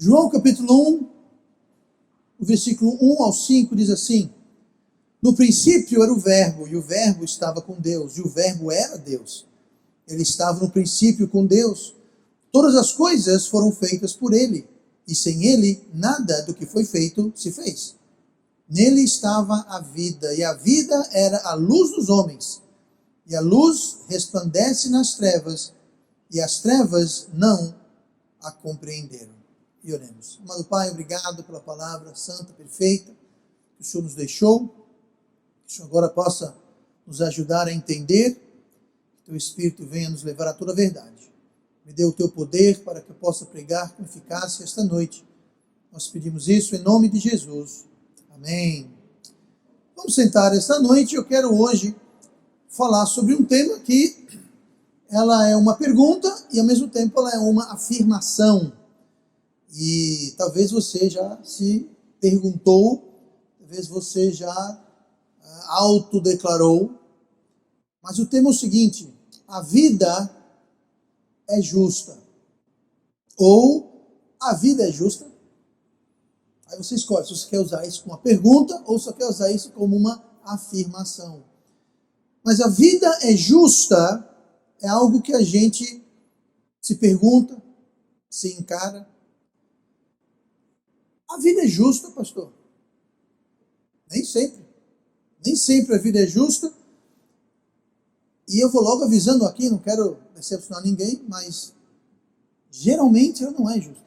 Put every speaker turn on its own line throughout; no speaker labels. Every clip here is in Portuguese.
João capítulo 1, o versículo 1 ao 5 diz assim: no princípio era o Verbo, e o Verbo estava com Deus, e o Verbo era Deus. Ele estava no princípio com Deus. Todas as coisas foram feitas por ele, e sem ele nada do que foi feito se fez. Nele estava a vida, e a vida era a luz dos homens. E a luz resplandece nas trevas, e as trevas não a compreenderam. E oremos. Amado Pai, obrigado pela palavra santa, perfeita, que o Senhor nos deixou, que o Senhor agora possa nos ajudar a entender, que Teu Espírito venha nos levar a toda a verdade. Me dê o Teu poder para que eu possa pregar com eficácia esta noite. Nós pedimos isso em nome de Jesus. Amém. Vamos sentar esta noite. Eu quero hoje falar sobre um tema que ela é uma pergunta e ao mesmo tempo ela é uma afirmação. E talvez você já se perguntou, talvez você já autodeclarou, mas o tema é o seguinte: a vida é justa. Ou a vida é justa. Aí você escolhe se você quer usar isso como uma pergunta ou se você quer usar isso como uma afirmação. Mas a vida é justa é algo que a gente se pergunta, se encara. A vida é justa, pastor? Nem sempre. Nem sempre a vida é justa. E eu vou logo avisando aqui, não quero decepcionar ninguém, mas geralmente ela não é justa.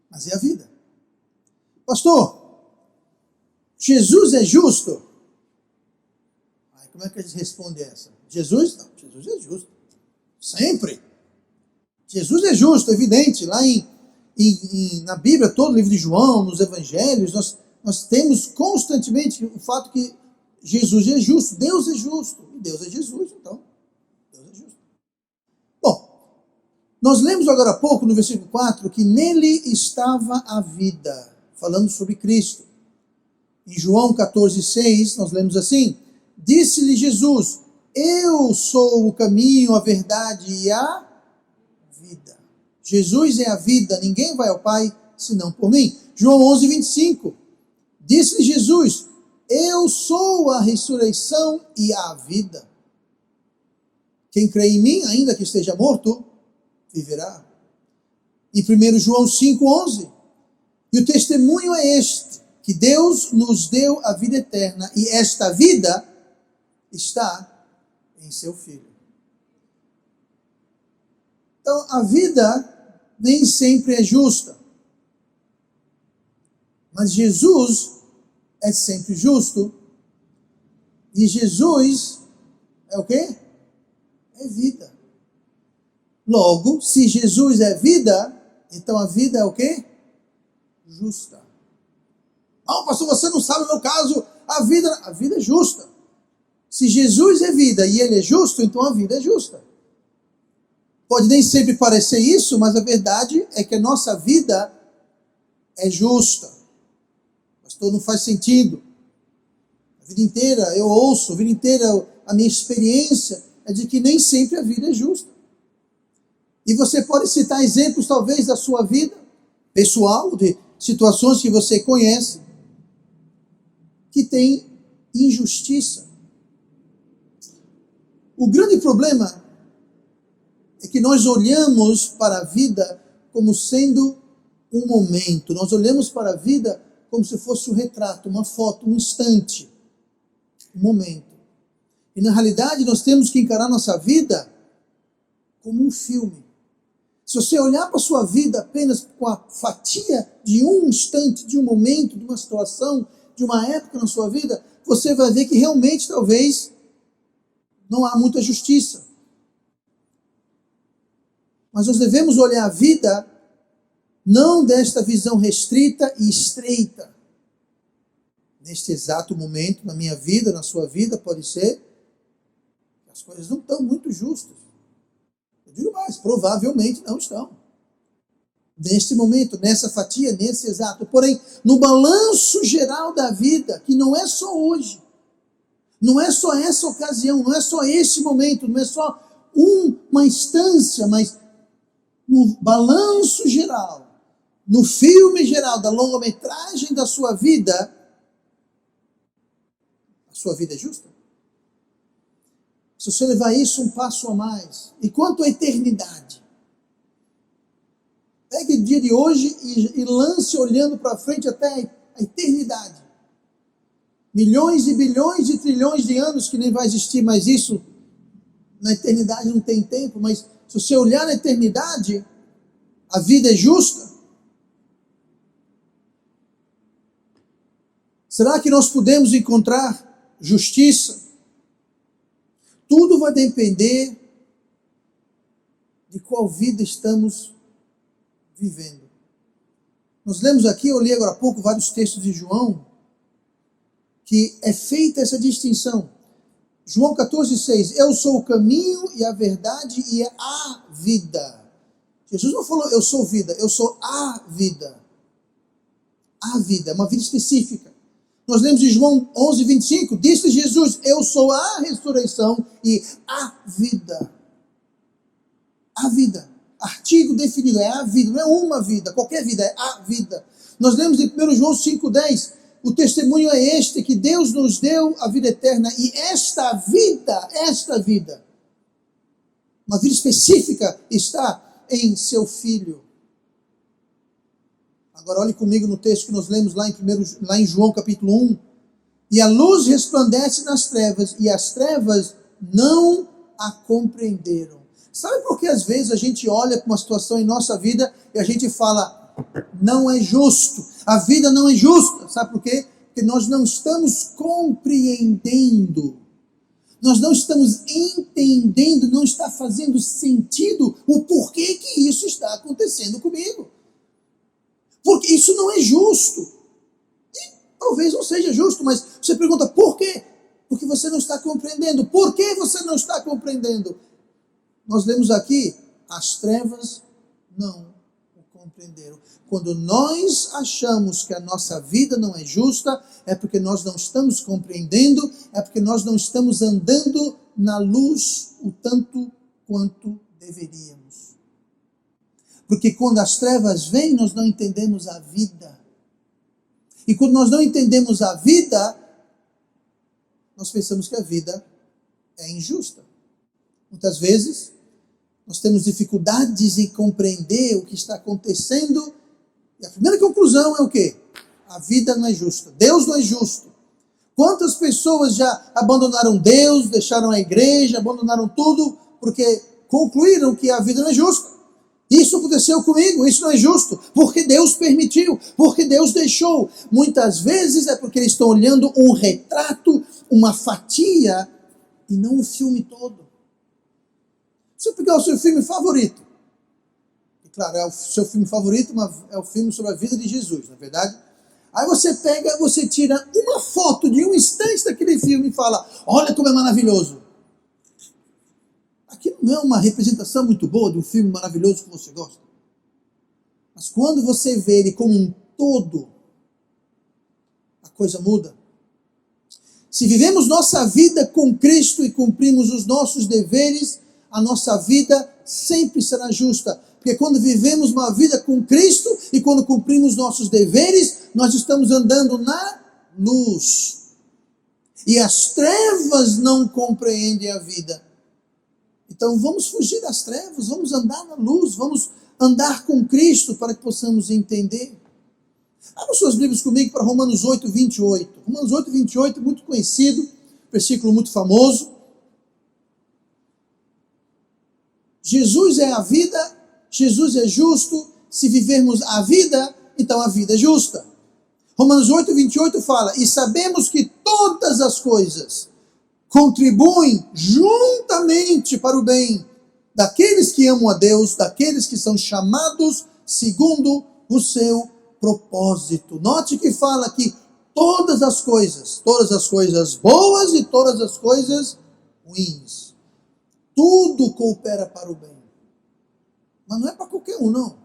Mas é a vida. Pastor, Jesus é justo? Aí como é que a gente responde essa? Jesus? Não, Jesus é justo. Sempre. Jesus é justo, evidente. Lá na Bíblia, todo o livro de João, nos Evangelhos, nós temos constantemente o fato que Jesus é justo, Deus é justo, e Deus é Jesus, então, Deus é justo. Bom, nós lemos agora há pouco, no versículo 4, que nele estava a vida, falando sobre Cristo. Em João 14,6, nós lemos assim: disse-lhe Jesus, eu sou o caminho, a verdade e a vida. Jesus é a vida, ninguém vai ao Pai senão por mim. João 11,25, disse-lhe Jesus, eu sou a ressurreição e a vida. Quem crê em mim, ainda que esteja morto, viverá. Em 1 João 5,11, e o testemunho é este, que Deus nos deu a vida eterna, e esta vida está em seu Filho. Então, a vida nem sempre é justa. Mas Jesus é sempre justo. E Jesus é o quê? É vida. Logo, se Jesus é vida, então a vida é o quê? Justa. Não, pastor, você não sabe o meu caso. A vida é justa. Se Jesus é vida e ele é justo, então a vida é justa. Pode nem sempre parecer isso, mas a verdade é que a nossa vida é justa. Pastor, não faz sentido. A vida inteira eu ouço, a vida inteira a minha experiência é de que nem sempre a vida é justa. E você pode citar exemplos, talvez, da sua vida pessoal, de situações que você conhece, que tem injustiça. O grande problema é que nós olhamos para a vida como sendo um momento. Nós olhamos para a vida como se fosse um retrato, uma foto, um instante, um momento. E na realidade nós temos que encarar nossa vida como um filme. Se você olhar para a sua vida apenas com a fatia de um instante, de um momento, de uma situação, de uma época na sua vida, você vai ver que realmente talvez não há muita justiça. Mas nós devemos olhar a vida não desta visão restrita e estreita. Neste exato momento, na minha vida, na sua vida, pode ser que as coisas não estão muito justas. Eu digo mais, provavelmente não estão. Neste momento, nessa fatia, nesse exato. Porém, no balanço geral da vida, que não é só hoje, não é só essa ocasião, não é só esse momento, não é só uma instância, mas no balanço geral, no filme geral da longa-metragem da sua vida, a sua vida é justa? Se você levar isso um passo a mais, e quanto à eternidade, pegue o dia de hoje e lance olhando para frente até a eternidade. Milhões e bilhões e trilhões de anos que nem vai existir mais isso. Na eternidade não tem tempo, mas se você olhar na eternidade, a vida é justa? Será que nós podemos encontrar justiça? Tudo vai depender de qual vida estamos vivendo. Nós lemos aqui, eu li agora há pouco vários textos de João, que é feita essa distinção. João 14,6, eu sou o caminho e a verdade e a vida. Jesus não falou, eu sou vida, eu sou a vida. A vida, é uma vida específica. Nós lemos em João 11,25, disse Jesus, eu sou a ressurreição e a vida. A vida. Artigo definido, é a vida, não é uma vida, qualquer vida, é a vida. Nós lemos em 1 João 5,10, o testemunho é este, que Deus nos deu a vida eterna, e esta vida, uma vida específica, está em seu Filho. Agora olhe comigo no texto que nós lemos lá em João capítulo 1. E a luz resplandece nas trevas, e as trevas não a compreenderam. Sabe por que às vezes a gente olha para uma situação em nossa vida e a gente fala, não é justo, a vida não é justa. Sabe por quê? Porque nós não estamos compreendendo. Nós não estamos entendendo, não está fazendo sentido o porquê que isso está acontecendo comigo. Porque isso não é justo. E talvez não seja justo, mas você pergunta, por quê? Porque você não está compreendendo. Por que você não está compreendendo? Nós lemos aqui, as trevas não o compreenderam. Quando nós achamos que a nossa vida não é justa, é porque nós não estamos compreendendo, é porque nós não estamos andando na luz o tanto quanto deveríamos. Porque quando as trevas vêm, nós não entendemos a vida. E quando nós não entendemos a vida, nós pensamos que a vida é injusta. Muitas vezes, nós temos dificuldades em compreender o que está acontecendo. E a primeira conclusão é o quê? A vida não é justa. Deus não é justo. Quantas pessoas já abandonaram Deus, deixaram a igreja, abandonaram tudo, porque concluíram que a vida não é justa. Isso aconteceu comigo, isso não é justo, porque Deus permitiu, porque Deus deixou. Muitas vezes é porque eles estão olhando um retrato, uma fatia, e não o filme todo. Você pegar o seu filme favorito, e claro, é o seu filme favorito, mas é o filme sobre a vida de Jesus, não é verdade? Aí você pega, você tira uma foto de um instante daquele filme e fala, olha como é maravilhoso. Aquilo não é uma representação muito boa de um filme maravilhoso que você gosta. Mas quando você vê ele como um todo, a coisa muda. Se vivemos nossa vida com Cristo e cumprimos os nossos deveres, a nossa vida sempre será justa. Porque quando vivemos uma vida com Cristo e quando cumprimos nossos deveres, nós estamos andando na luz. E as trevas não compreendem a vida. Então vamos fugir das trevas, vamos andar na luz, vamos andar com Cristo para que possamos entender. Abra suas Bíblias comigo para Romanos 8:28. Romanos 8:28, muito conhecido, versículo muito famoso. Jesus é a vida, Jesus é justo, se vivermos a vida, então a vida é justa. Romanos 8:28 fala, e sabemos que todas as coisas contribuem juntamente para o bem daqueles que amam a Deus, daqueles que são chamados segundo o seu propósito. Note que fala que todas as coisas boas e todas as coisas ruins, tudo coopera para o bem. Mas não é para qualquer um, não.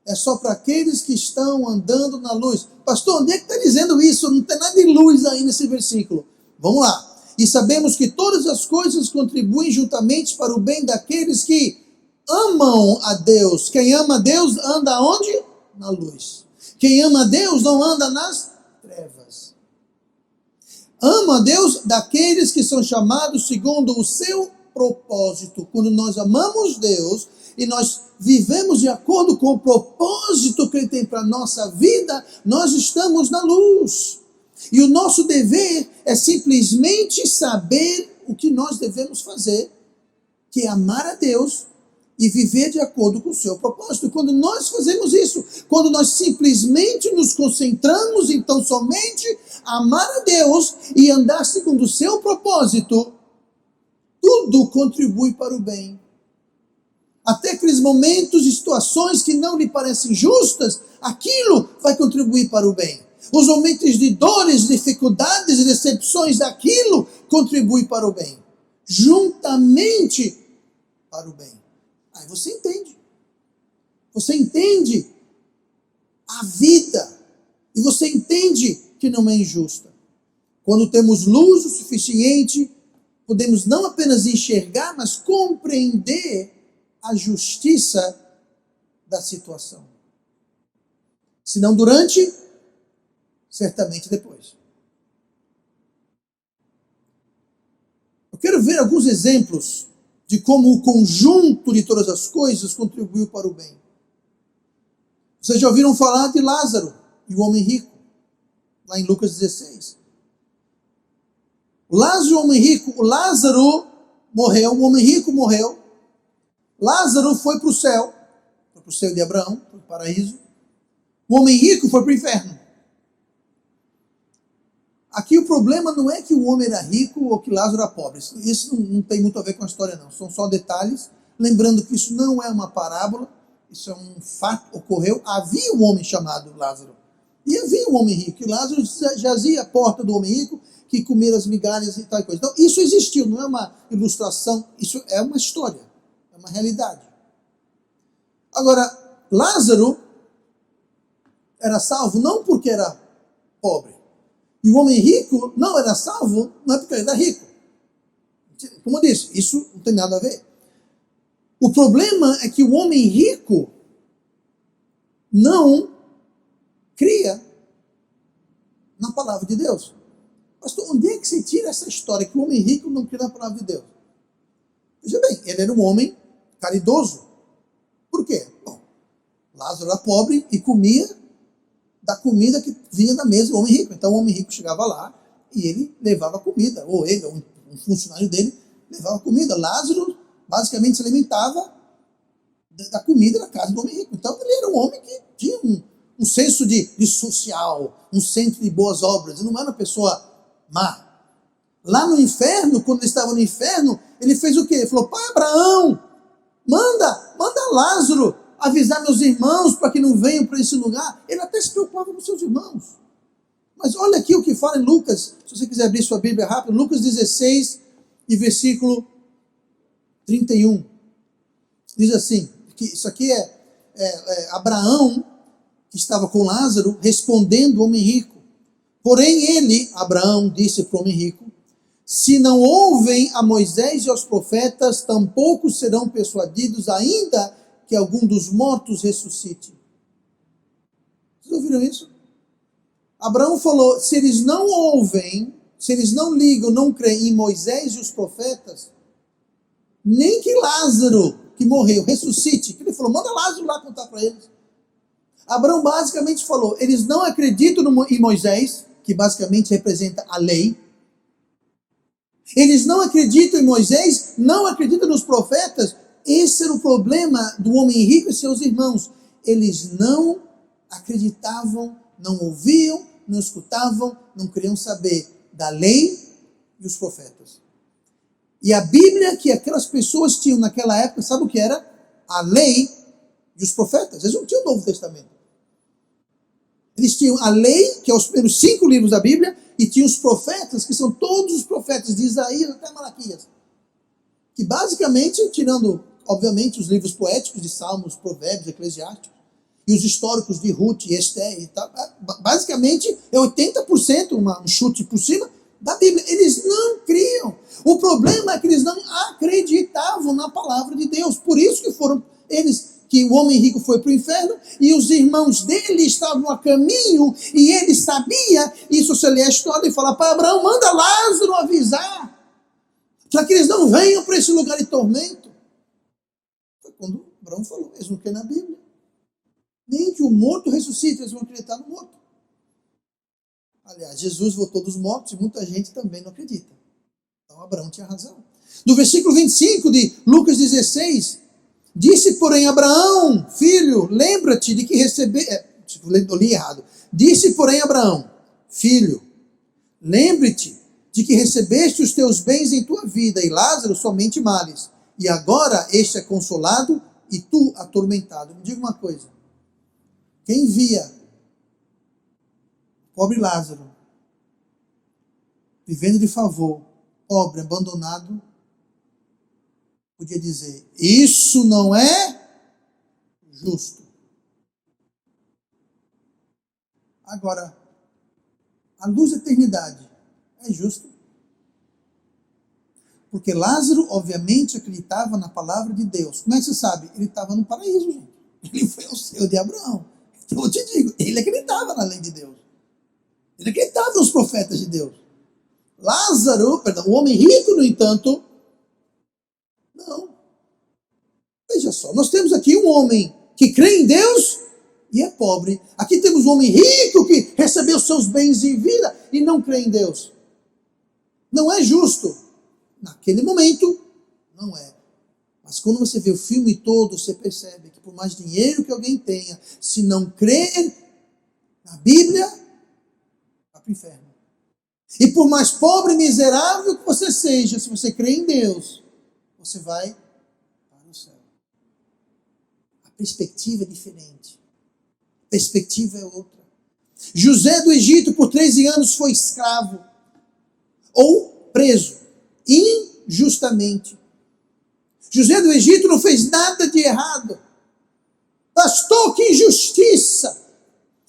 É só para aqueles que estão andando na luz. Pastor, onde é que está dizendo isso? Não tem nada de luz aí nesse versículo. Vamos lá. E sabemos que todas as coisas contribuem juntamente para o bem daqueles que amam a Deus. Quem ama a Deus anda onde? Na luz. Quem ama a Deus não anda nas trevas. Ama a Deus daqueles que são chamados segundo o seu propósito. Quando nós amamos Deus e nós vivemos de acordo com o propósito que Ele tem para a nossa vida, nós estamos na luz. E o nosso dever é simplesmente saber o que nós devemos fazer, que é amar a Deus e viver de acordo com o seu propósito. Quando nós fazemos isso, quando nós simplesmente nos concentramos, então somente amar a Deus e andar segundo o seu propósito, tudo contribui para o bem. Até aqueles momentos e situações que não lhe parecem justas, aquilo vai contribuir para o bem. Os momentos de dores, dificuldades e decepções, aquilo contribui para o bem. Juntamente para o bem. Aí você entende. Você entende a vida. E você entende que não é injusta. Quando temos luz o suficiente, podemos não apenas enxergar, mas compreender a justiça da situação. Se não durante, certamente depois. Eu quero ver alguns exemplos de como o conjunto de todas as coisas contribuiu para o bem. Vocês já ouviram falar de Lázaro e o homem rico, lá em Lucas 16. Lázaro, o homem rico, o Lázaro morreu, o homem rico morreu. Lázaro foi para o céu de Abraão, para o paraíso. O homem rico foi para o inferno. Aqui o problema não é que o homem era rico ou que Lázaro era pobre. Isso não tem muito a ver com a história, não. São só detalhes. Lembrando que isso não é uma parábola. Isso é um fato, ocorreu. Havia um homem chamado Lázaro. E havia um homem rico. E Lázaro jazia à porta do homem rico, que comia as migalhas e tal coisa. Então, isso existiu. Não é uma ilustração. Isso é uma história. É uma realidade. Agora, Lázaro era salvo não porque era pobre. E o homem rico não era salvo, não é porque ele era rico. Como eu disse, isso não tem nada a ver. O problema é que o homem rico não cria na palavra de Deus. Pastor, onde é que você tira essa história que o homem rico não cria na palavra de Deus? Veja bem, ele era um homem caridoso. Por quê? Bom, Lázaro era pobre e comia da comida que vinha da mesa do homem rico. Então o homem rico chegava lá e ele levava comida, ou ele, ou um funcionário dele, levava comida. Lázaro basicamente se alimentava da comida da casa do homem rico. Então ele era um homem que tinha um senso de social, um senso de boas obras. Ele não era uma pessoa má. Lá no inferno, quando ele estava no inferno, ele fez o quê? Ele falou: pai Abraão, manda Lázaro avisar meus irmãos para que não venham para esse lugar. Ele até se preocupava com seus irmãos. Mas olha aqui o que fala em Lucas, se você quiser abrir sua Bíblia rápido, Lucas 16 e versículo 31. Diz assim, que isso aqui é Abraão, que estava com Lázaro, respondendo ao homem rico. Porém ele, Abraão, disse para o homem rico: se não ouvem a Moisés e aos profetas, tampouco serão persuadidos, ainda que algum dos mortos ressuscite. Vocês ouviram isso? Abraão falou: se eles não ouvem, se eles não ligam, não creem em Moisés e os profetas, nem que Lázaro, que morreu, ressuscite. Ele falou: manda Lázaro lá contar para eles. Abraão basicamente falou: eles não acreditam em Moisés, que basicamente representa a lei. Eles não acreditam em Moisés, não acreditam nos profetas. Esse era o problema do homem rico e seus irmãos. Eles não acreditavam, não ouviam, não escutavam, não queriam saber da lei e os profetas. E a Bíblia que aquelas pessoas tinham naquela época, sabe o que era? A lei e os profetas. Eles não tinham o Novo Testamento. Eles tinham a lei, que é os primeiros 5 livros da Bíblia, e tinham os profetas, que são todos os profetas, de Isaías até Malaquias. Que basicamente, tirando, obviamente, os livros poéticos de Salmos, Provérbios, Eclesiásticos, e os históricos de Ruth e Esther e tal, basicamente é 80%, um chute por cima, da Bíblia. Eles não criam. O problema é que eles não acreditavam na palavra de Deus. Por isso que foram eles, que o homem rico foi para o inferno e os irmãos dele estavam a caminho e ele sabia, isso se lê a história e fala para Abraão, manda Lázaro avisar, para que eles não venham para esse lugar de tormento. Foi quando Abraão falou, eles não querem na Bíblia. Nem que o morto ressuscite, eles vão acreditar no morto. Aliás, Jesus voltou dos mortos e muita gente também não acredita. Então Abraão tinha razão. No versículo 25 de Lucas 16, disse, porém, Abraão, filho, lembra-te de que eu li errado. Disse, porém, Abraão, filho, lembre-te de que recebeste os teus bens em tua vida e Lázaro somente males. E agora este é consolado e tu atormentado. Me diga uma coisa. Quem via pobre Lázaro vivendo de favor, pobre, abandonado, podia dizer, isso não é justo. Agora, a luz da eternidade é justo? Porque Lázaro, obviamente, acreditava na palavra de Deus. Como é que você sabe? Ele estava no paraíso, gente. Ele foi ao céu de Abraão. Então eu te digo, ele acreditava na lei de Deus. Ele acreditava nos profetas de Deus. O homem rico, no entanto, não. Veja só, nós temos aqui um homem que crê em Deus e é pobre. Aqui temos um homem rico que recebeu seus bens em vida e não crê em Deus. Não é justo. Naquele momento, não é. Mas quando você vê o filme todo, você percebe que por mais dinheiro que alguém tenha, se não crer na Bíblia, vai para o inferno. E por mais pobre e miserável que você seja, se você crê em Deus, você vai para o céu. A perspectiva é diferente. A perspectiva é outra. José do Egito, por 13 anos, foi escravo ou preso injustamente. José do Egito não fez nada de errado. Pastor, que injustiça!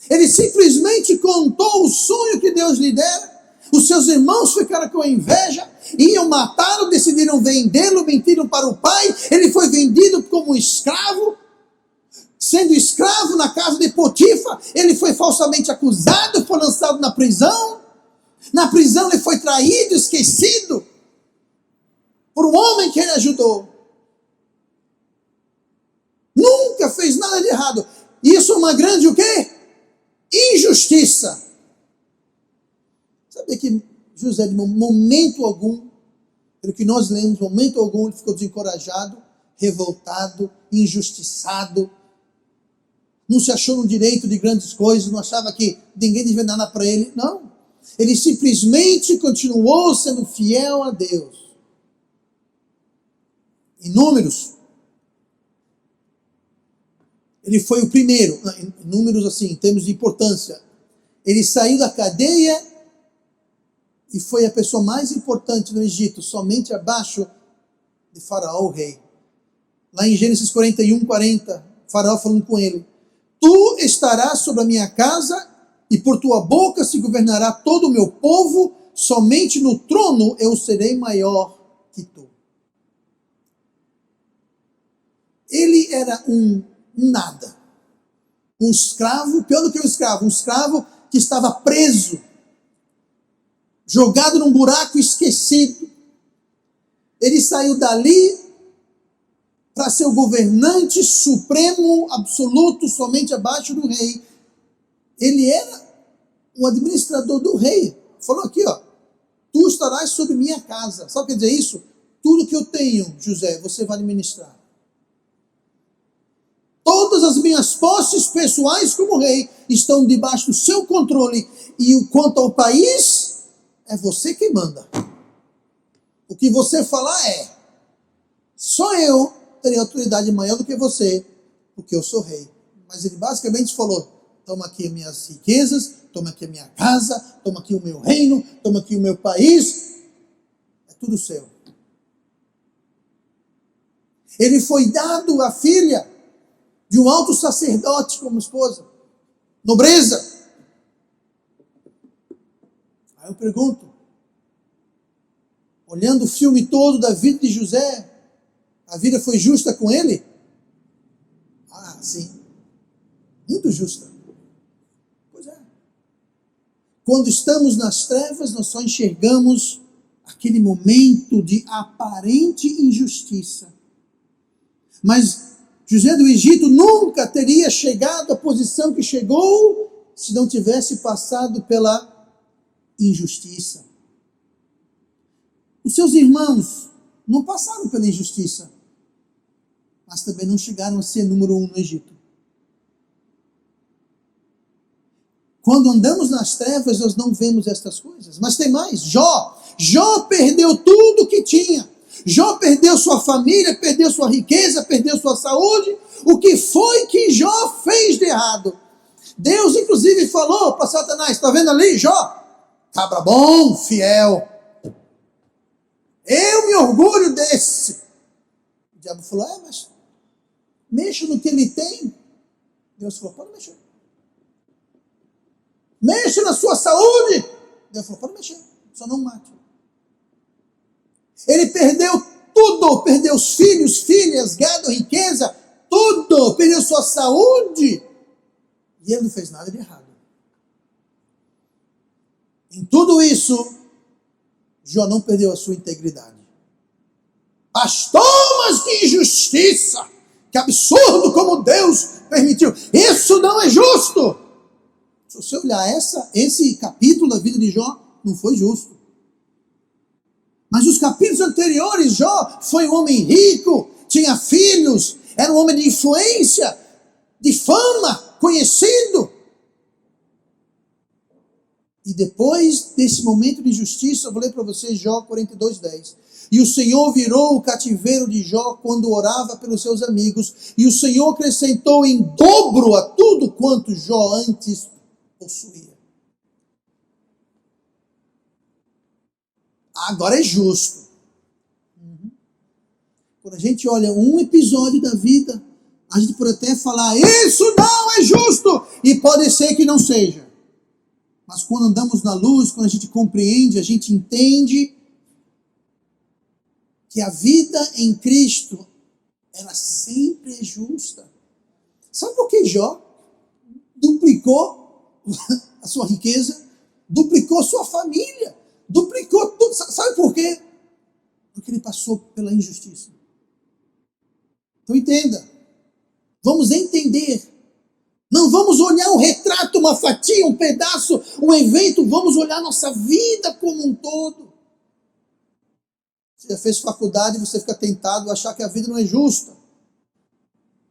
Ele simplesmente contou o sonho que Deus lhe dera. Os seus irmãos ficaram com inveja, iam matá-lo, decidiram vendê-lo, mentiram para o pai. Ele foi vendido como escravo. Sendo escravo na casa de Potifar, ele foi falsamente acusado, foi lançado na prisão. Na prisão ele foi traído, esquecido por um homem que ele ajudou. Nunca fez nada de errado. Isso é uma grande o quê? Injustiça. Sabia que José, de momento algum, pelo que nós lemos, momento algum, ele ficou desencorajado, revoltado, injustiçado. Não se achou no direito de grandes coisas, não achava que ninguém devia nada para ele. Não. Ele simplesmente continuou sendo fiel a Deus. Em Números, ele foi o primeiro, em números assim, em termos de importância. Ele saiu da cadeia e foi a pessoa mais importante no Egito, somente abaixo de Faraó, o rei. Lá em Gênesis 41, 40, Faraó falando com ele, tu estarás sobre a minha casa e por tua boca se governará todo o meu povo, somente no trono eu serei maior que tu. Ele era um nada. Um escravo, pior do que um escravo que estava preso, jogado num buraco esquecido. Ele saiu dali para ser o governante supremo, absoluto, somente abaixo do rei. Ele era o administrador do rei. Falou aqui, ó, tu estarás sobre minha casa. Sabe o que quer dizer isso? Tudo que eu tenho, José, você vai administrar. Todas as minhas posses pessoais como rei estão debaixo do seu controle. E quanto ao país, é você quem manda. O que você falar é, só eu terei autoridade maior do que você, porque eu sou rei. Mas ele basicamente falou, toma aqui as minhas riquezas, toma aqui a minha casa, toma aqui o meu reino, toma aqui o meu país. É tudo seu. Ele foi dado a filha de um alto sacerdote como esposa. Nobreza. Aí eu pergunto, olhando o filme todo da vida de José, a vida foi justa com ele? Ah, sim. Muito justa. Pois é. Quando estamos nas trevas, nós só enxergamos aquele momento de aparente injustiça. Mas José do Egito nunca teria chegado à posição que chegou se não tivesse passado pela injustiça. Os seus irmãos não passaram pela injustiça, mas também não chegaram a ser número 1 no Egito. Quando andamos nas trevas, nós não vemos estas coisas. Mas tem mais, Jó perdeu tudo que tinha. Jó perdeu sua família, perdeu sua riqueza, perdeu sua saúde. O que foi que Jó fez de errado? Deus, inclusive, falou para Satanás, está vendo ali, Jó? Cabra bom, fiel. Eu me orgulho desse. O diabo falou, mas mexa no que ele tem. Deus falou, pode mexer. Mexa na sua saúde. Deus falou, pode mexer, só não mate. Ele perdeu tudo, perdeu os filhos, filhas, gado, riqueza, tudo, perdeu sua saúde. E ele não fez nada de errado. Em tudo isso, Jó não perdeu a sua integridade. Pastor, mas que injustiça! Que absurdo como Deus permitiu. Isso não é justo. Se você olhar esse capítulo da vida de Jó, não foi justo. Mas os capítulos anteriores, Jó foi um homem rico, tinha filhos, era um homem de influência, de fama, conhecido. E depois desse momento de injustiça, eu vou ler para vocês Jó 42:10. E o Senhor virou o cativeiro de Jó quando orava pelos seus amigos, e o Senhor acrescentou em dobro a tudo quanto Jó antes possuía. Agora é justo. Quando a gente olha um episódio da vida, a gente pode até falar, isso não é justo, e pode ser que não seja. Mas quando andamos na luz, quando a gente compreende, a gente entende que a vida em Cristo, ela sempre é justa. Sabe por que Jó duplicou a sua riqueza, duplicou sua família, duplicou tudo? Sabe por quê? Porque ele passou pela injustiça. Então entenda, vamos entender. Não vamos olhar um retrato, uma fatia, um pedaço, um evento, vamos olhar nossa vida como um todo. Você já fez faculdade e você fica tentado a achar que a vida não é justa.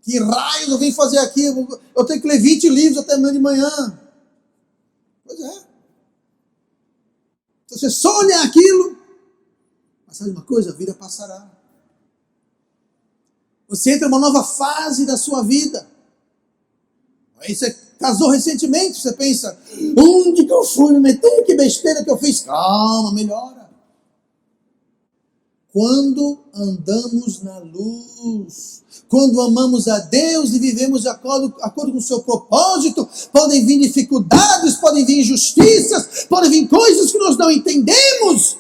Que raios eu venho fazer aqui? Eu tenho que ler 20 livros até amanhã de manhã. Pois é. Se você só olhar aquilo, mas sabe uma coisa? A vida passará. Você entra numa nova fase da sua vida. Aí você casou recentemente, você pensa, onde que eu fui me meter? Que besteira que eu fiz? Calma, melhora. Quando andamos na luz, quando amamos a Deus e vivemos de acordo com o seu propósito, podem vir dificuldades, podem vir injustiças, podem vir coisas que nós não entendemos,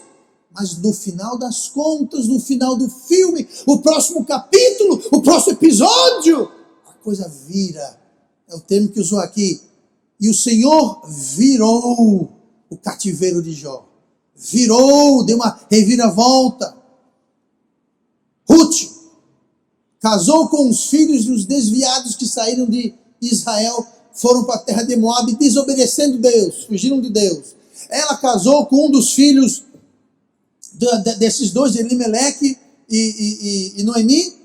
mas no final das contas, no final do filme, o próximo capítulo, o próximo episódio, a coisa vira. É o termo que usou aqui. E o Senhor virou o cativeiro de Jó. Virou, deu uma reviravolta. Ruth casou com os filhos dos desviados que saíram de Israel, foram para a terra de Moabe, desobedecendo Deus, fugiram de Deus. Ela casou com um dos filhos desses dois, Elimeleque e Noemi.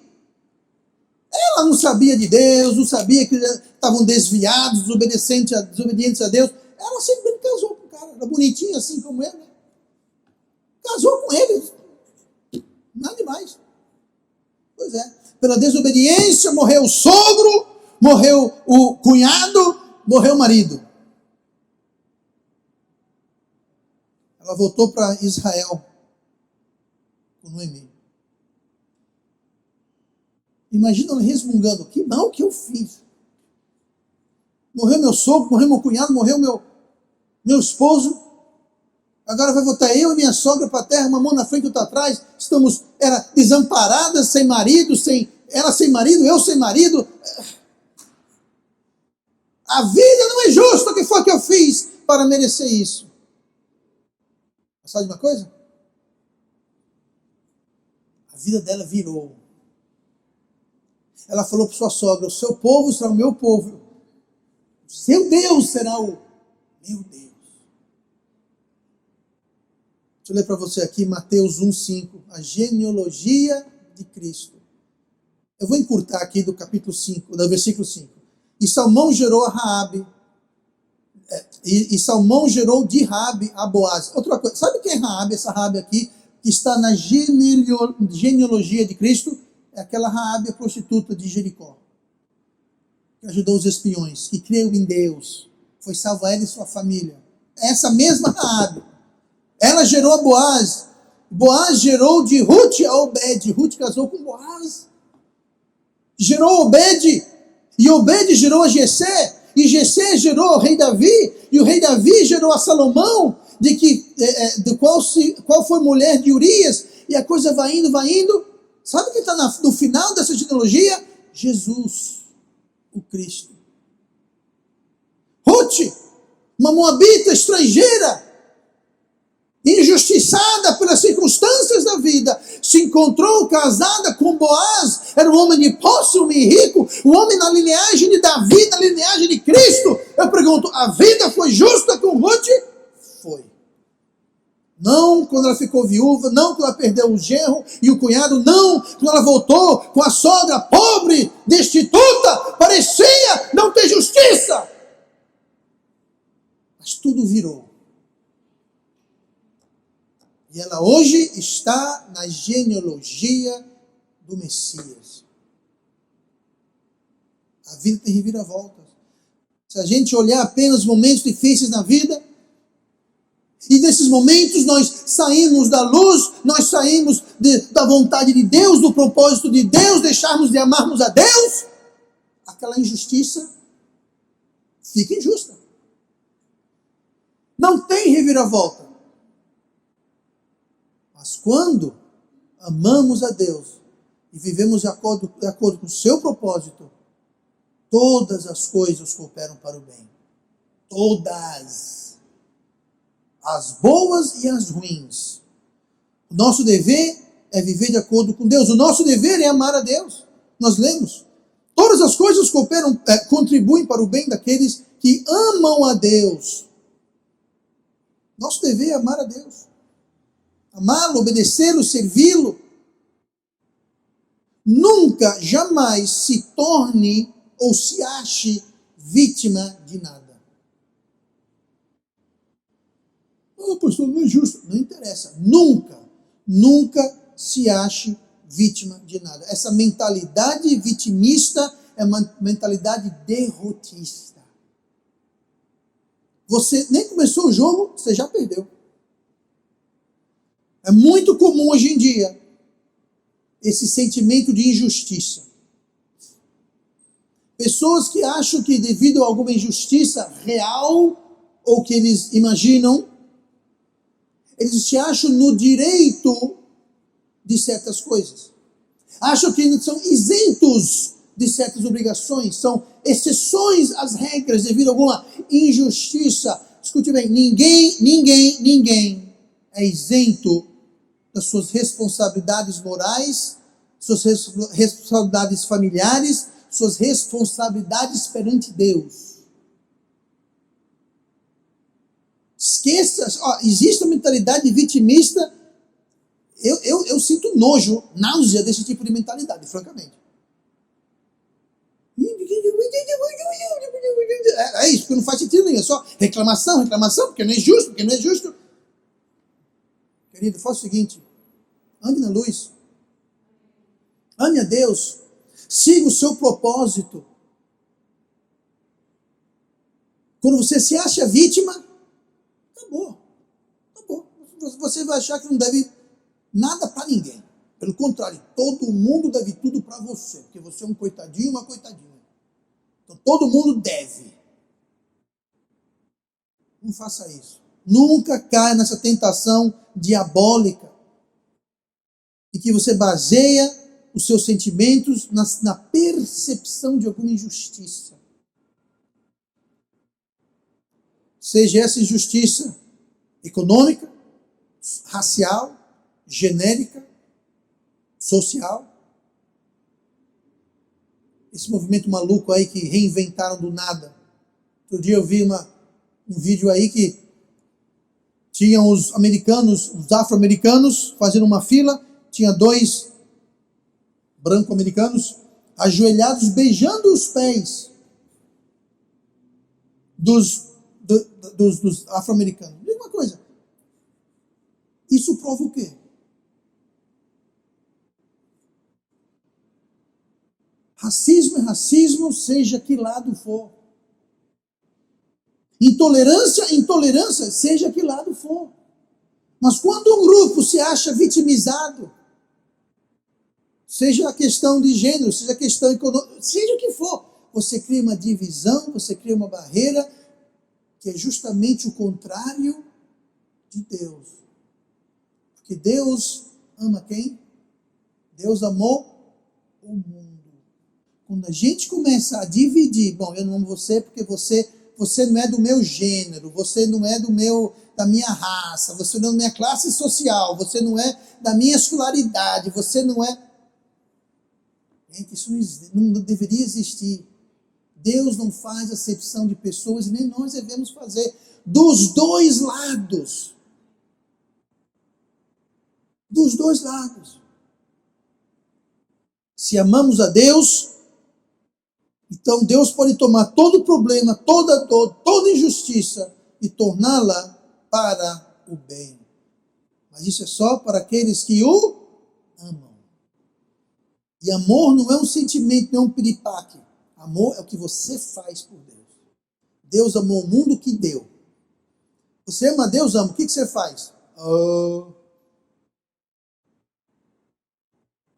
Ela não sabia de Deus, não sabia que estavam desviados, desobedientes a Deus. Ela simplesmente casou com o cara, era bonitinha assim como ele. Né? Casou com ele, nada demais. Pois é, pela desobediência morreu o sogro, morreu o cunhado, morreu o marido. Ela voltou para Israel com Noemi. Imagina ela resmungando, que mal que eu fiz. Morreu meu sogro, morreu meu cunhado, morreu meu esposo. Agora vai voltar eu e minha sogra para a terra, uma mão na frente e outra atrás. Era desamparadas, sem marido, ela sem marido, eu sem marido. A vida não é justa. O que foi que eu fiz para merecer isso? Sabe de uma coisa? A vida dela virou. Ela falou para sua sogra: o seu povo será o meu povo. O seu Deus será o meu Deus. Deixa eu ler para você aqui Mateus 1,5. A genealogia de Cristo. Eu vou encurtar aqui do capítulo 5, do versículo 5. E Salmão gerou a Raabe. E Salmão gerou de Raabe a Boaz. Outra coisa, sabe quem é Raabe? Essa Raabe aqui, que está na genealogia de Cristo, é aquela Raabe, a prostituta de Jericó, que ajudou os espiões, que creu em Deus, foi salva ela e sua família. Essa mesma Raabe, ela gerou a Boaz. Boaz gerou de Ruth a Obed. Ruth casou com Boaz. Gerou Obed. E Obed gerou a Jessé. E Jessé gerou o rei Davi. E o rei Davi gerou a Salomão, do qual foi mulher de Urias. E a coisa vai indo, vai indo. Sabe quem está no final dessa genealogia? Jesus, o Cristo. Ruth, uma moabita estrangeira, injustiçada pelas circunstâncias da vida, se encontrou casada com Boaz. Era um homem de posse, um homem rico, um homem na linhagem de Davi, na linhagem de Cristo. Eu pergunto, a vida foi justa com Ruth? Foi. Não quando ela ficou viúva, não quando ela perdeu o genro e o cunhado, não quando ela voltou com a sogra pobre, destituta, parecia não ter justiça. Mas tudo virou. E ela hoje está na genealogia do Messias. A vida tem reviravoltas. Se a gente olhar apenas os momentos difíceis na vida, e nesses momentos nós saímos da luz, nós saímos da vontade de Deus, do propósito de Deus, deixarmos de amarmos a Deus, aquela injustiça fica injusta. Não tem reviravolta. Mas quando amamos a Deus e vivemos de acordo com o seu propósito, todas as coisas cooperam para o bem. Todas. As boas e as ruins. O nosso dever é viver de acordo com Deus. O nosso dever é amar a Deus. Nós lemos. Todas as coisas cooperam, contribuem para o bem daqueles que amam a Deus. Nosso dever é amar a Deus. Amá-lo, obedecê-lo, servi-lo. Nunca, jamais se torne ou se ache vítima de nada. Oh, pastor, não é justo. Não interessa. Nunca se ache vítima de nada. Essa mentalidade vitimista é uma mentalidade derrotista. Você nem começou o jogo, você já perdeu. É muito comum hoje em dia esse sentimento de injustiça. Pessoas que acham que devido a alguma injustiça real ou que eles imaginam, eles se acham no direito de certas coisas. Acham que são isentos de certas obrigações, são exceções às regras devido a alguma injustiça. Escute bem, ninguém é isento das suas responsabilidades morais, suas responsabilidades familiares, suas responsabilidades perante Deus. Esqueça, existe uma mentalidade vitimista. Eu sinto nojo, náusea desse tipo de mentalidade, francamente. É isso, porque não faz sentido nenhum, é só reclamação, porque não é justo. Querido, faça o seguinte, ande na luz, ame a Deus, siga o seu propósito. Quando você se acha vítima, acabou. Você vai achar que não deve nada para ninguém. Pelo contrário, todo mundo deve tudo para você, porque você é um coitadinho, uma coitadinha. Então todo mundo deve. Não faça isso. Nunca caia nessa tentação diabólica em que você baseia os seus sentimentos na percepção de alguma injustiça. Seja essa injustiça econômica, racial, genérica, social. Esse movimento maluco aí que reinventaram do nada. Outro dia eu vi um vídeo aí que tinham os americanos, os afro-americanos, fazendo uma fila, tinha 2 branco-americanos ajoelhados, beijando os pés dos afro-americanos. Diga uma coisa, isso prova o quê? Racismo é racismo, seja que lado for. Intolerância é intolerância, seja que lado for. Mas quando um grupo se acha vitimizado, seja a questão de gênero, seja a questão econômica, seja o que for, você cria uma divisão, você cria uma barreira que é justamente o contrário de Deus. Porque Deus ama quem? Deus amou o mundo. Quando a gente começa a dividir, bom, eu não amo você porque você não é do meu gênero, você não é da minha raça, você não é da minha classe social, você não é da minha escolaridade, você não é... Gente, isso não deveria existir. Deus não faz acepção de pessoas e nem nós devemos fazer. Dos dois lados. Dos dois lados. Se amamos a Deus, então Deus pode tomar todo o problema, toda dor, toda injustiça e torná-la para o bem. Mas isso é só para aqueles que o amam. E amor não é um sentimento, não é um piripaque. Amor é o que você faz por Deus. Deus amou o mundo que deu. Você ama Deus, ama. O que você faz? O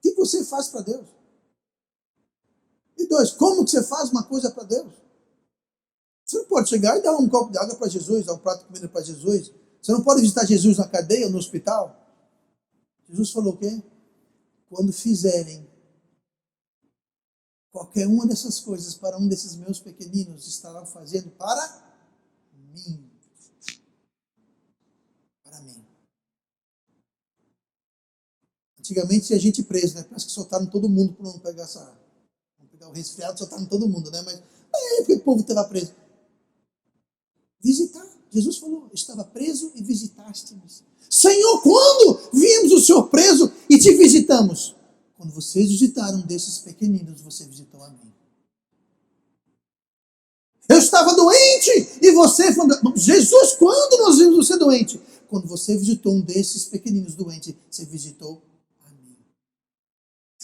que você faz para Deus? E 2, como que você faz uma coisa para Deus? Você não pode chegar e dar um copo de água para Jesus, dar um prato de comida para Jesus. Você não pode visitar Jesus na cadeia ou no hospital. Jesus falou o quê? Quando fizerem qualquer uma dessas coisas para um desses meus pequeninos, estarão fazendo para mim. Para mim. Antigamente tinha gente presa, né? Parece que soltaram todo mundo para não pegar o resfriado, soltaram todo mundo, né? Mas por que o povo estava preso? Visitar. Jesus falou, estava preso e visitaste-me. Senhor, quando vimos o Senhor preso e te visitamos? Quando vocês visitaram desses pequeninos, você visitou a mim. Eu estava doente e você foi... Jesus, quando nós vimos você doente? Quando você visitou um desses pequeninos doentes, você visitou a mim.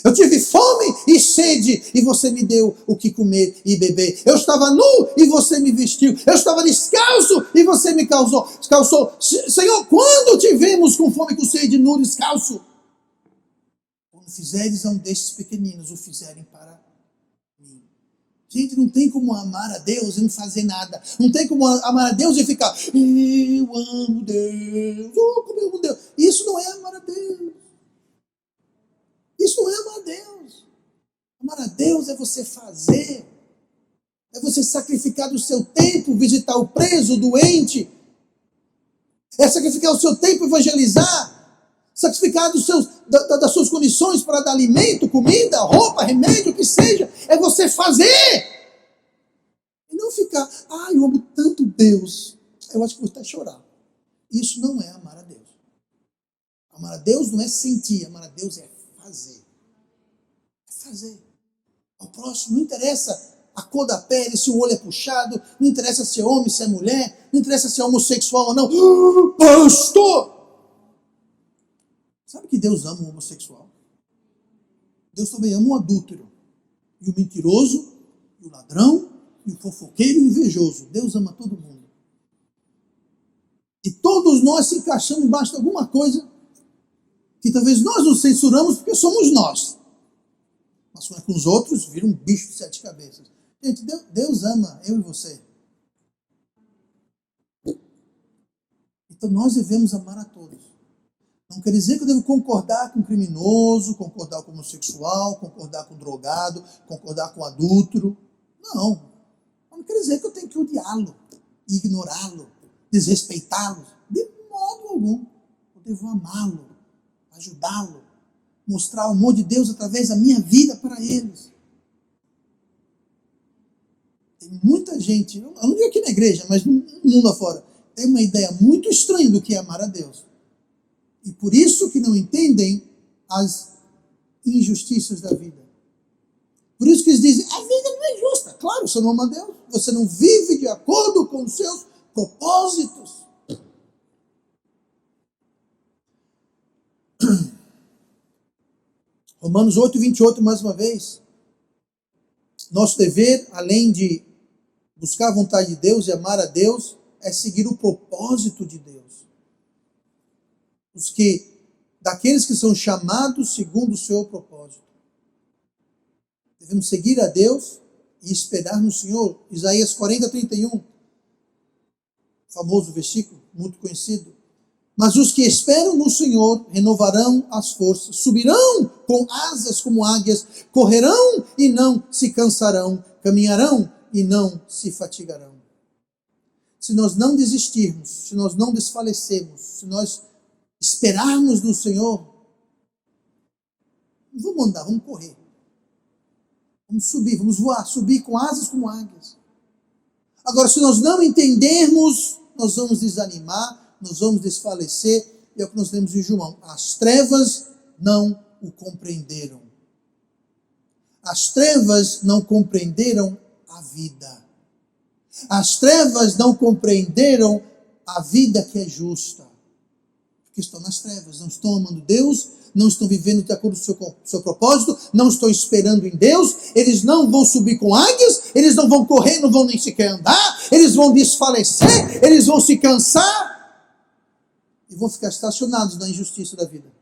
Eu tive fome e sede e você me deu o que comer e beber. Eu estava nu e você me vestiu. Eu estava descalço e você me calçou. Senhor, quando te vimos com fome, com sede, nu, descalço? Quando fizeres a um desses pequeninos, o fizerem para mim. Gente, não tem como amar a Deus e não fazer nada. Não tem como amar a Deus e ficar, eu amo Deus, como eu amo Deus. Isso não é amar a Deus. Isso não é amar a Deus. Amar a Deus é você fazer. É você sacrificar do seu tempo, visitar o preso, o doente. É sacrificar o seu tempo, evangelizar. Sacrificar das suas condições para dar alimento, comida, roupa, remédio, o que seja. É você fazer. E não ficar, eu amo tanto Deus. Eu acho que vou até chorar. Isso não é amar a Deus. Amar a Deus não é sentir. Amar a Deus é fazer. É fazer. Ao próximo não interessa a cor da pele, se o olho é puxado, não interessa se é homem, se é mulher, não interessa se é homossexual ou não. Pastor! Sabe que Deus ama o homossexual? Deus também ama o adúltero, e o mentiroso, e o ladrão, e o fofoqueiro e o invejoso. Deus ama todo mundo. E todos nós se encaixamos embaixo de alguma coisa que talvez nós não censuramos porque somos nós. Mas com os outros vira um bicho de 7 cabeças. Gente, Deus ama eu e você. Então nós devemos amar a todos. Não quer dizer que eu devo concordar com o criminoso, concordar com o homossexual, concordar com o drogado, concordar com o adúltero. Não. Não quer dizer que eu tenho que odiá-lo, ignorá-lo, desrespeitá-lo. De modo algum. Eu devo amá-lo, ajudá-lo, mostrar o amor de Deus através da minha vida para eles. Tem muita gente, eu não digo aqui na igreja, mas no mundo afora, tem uma ideia muito estranha do que é amar a Deus. E por isso que não entendem as injustiças da vida. Por isso que eles dizem, a vida não é justa. Claro, você não ama a Deus. Você não vive de acordo com os seus propósitos. Romanos 8, 28, mais uma vez. Nosso dever, além de buscar a vontade de Deus e amar a Deus, é seguir o propósito de Deus. Daqueles que são chamados segundo o seu propósito. Devemos seguir a Deus e esperar no Senhor. Isaías 40, 31. Famoso versículo, muito conhecido. Mas os que esperam no Senhor renovarão as forças, subirão com asas como águias, correrão e não se cansarão, caminharão e não se fatigarão. Se nós não desistirmos, se nós não desfalecermos, se nós esperarmos no Senhor, vamos andar, vamos correr. Vamos subir, vamos voar, subir com asas como águias. Agora, se nós não entendermos, nós vamos desanimar, nós vamos desfalecer, e é o que nós lemos em João. As trevas não o compreenderam. As trevas não compreenderam a vida. As trevas não compreenderam a vida que é justa. Porque estão nas trevas, não estão amando Deus, não estão vivendo de acordo com o seu propósito, não estão esperando em Deus, eles não vão subir com águias, eles não vão correr, não vão nem sequer andar, eles vão desfalecer, eles vão se cansar e vão ficar estacionados na injustiça da vida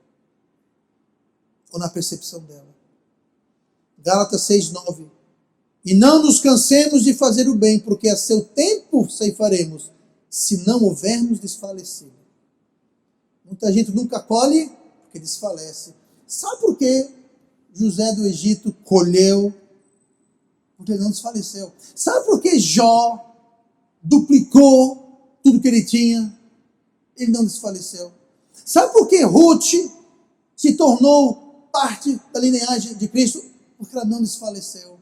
ou na percepção dela. Gálatas 6, 9. E não nos cansemos de fazer o bem, porque a seu tempo ceifaremos, se não houvermos desfalecido. Muita gente nunca colhe porque desfalece. Sabe por que José do Egito colheu? Porque ele não desfaleceu. Sabe por que Jó duplicou tudo que ele tinha? Ele não desfaleceu. Sabe por que Ruth se tornou parte da linhagem de Cristo? Porque ela não desfaleceu.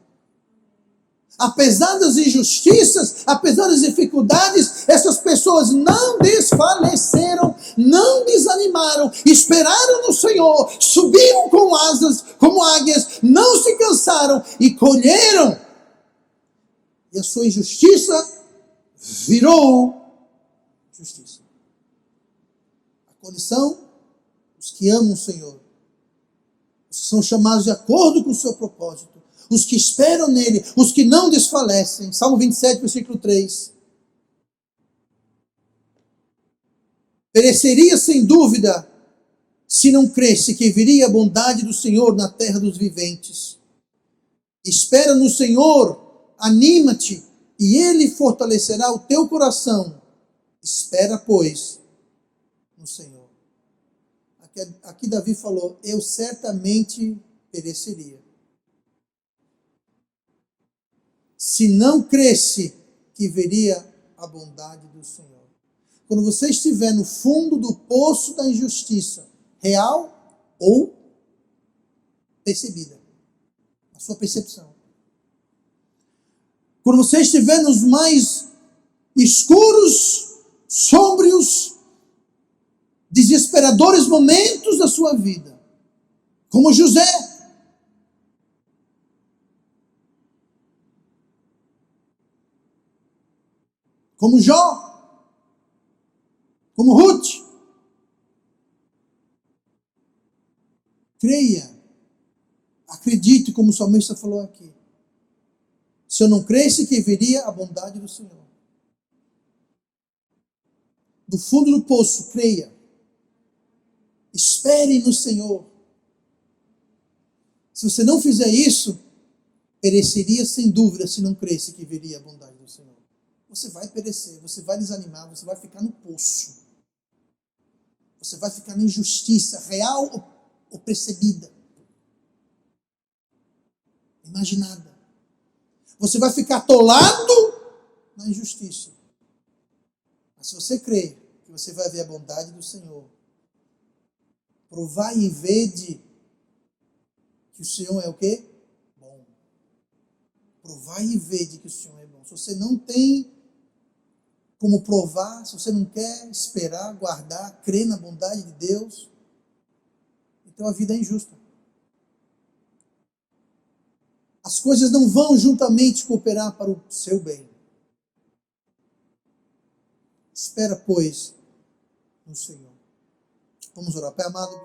Apesar das injustiças, apesar das dificuldades, essas pessoas não desfaleceram, não desanimaram, esperaram no Senhor, subiram com asas como águias, não se cansaram e colheram. E a sua injustiça virou justiça. A condição, os que amam o Senhor, os que são chamados de acordo com o seu propósito, os que esperam nele, os que não desfalecem. Salmo 27, versículo 3. Pereceria sem dúvida se não cresce que viria a bondade do Senhor na terra dos viventes. Espera no Senhor, anima-te, e ele fortalecerá o teu coração. Espera, pois, no Senhor. Aqui Davi falou, eu certamente pereceria. Se não cresce que veria a bondade do Senhor. Quando você estiver no fundo do poço da injustiça, real ou percebida, a sua percepção. Quando você estiver nos mais escuros, sômbrios, desesperadores momentos da sua vida, como José, como Jó, como Ruth. Creia, acredite, como o salmista falou aqui. Se eu não cresce, que veria a bondade do Senhor. Do fundo do poço, creia. Espere no Senhor. Se você não fizer isso, pereceria sem dúvida se não cresce, que veria a bondade do Senhor. Você vai perecer, você vai desanimar, você vai ficar no poço. Você vai ficar na injustiça, real ou percebida, imaginada. Você vai ficar atolado na injustiça. Mas se você crer que você vai ver a bondade do Senhor, provai e vede que o Senhor é o quê? Bom. Provai e vede que o Senhor é bom. Se você não tem como provar, se você não quer esperar, guardar, crer na bondade de Deus, então a vida é injusta. As coisas não vão juntamente cooperar para o seu bem. Espera, pois, no Senhor. Vamos orar. Pai amado.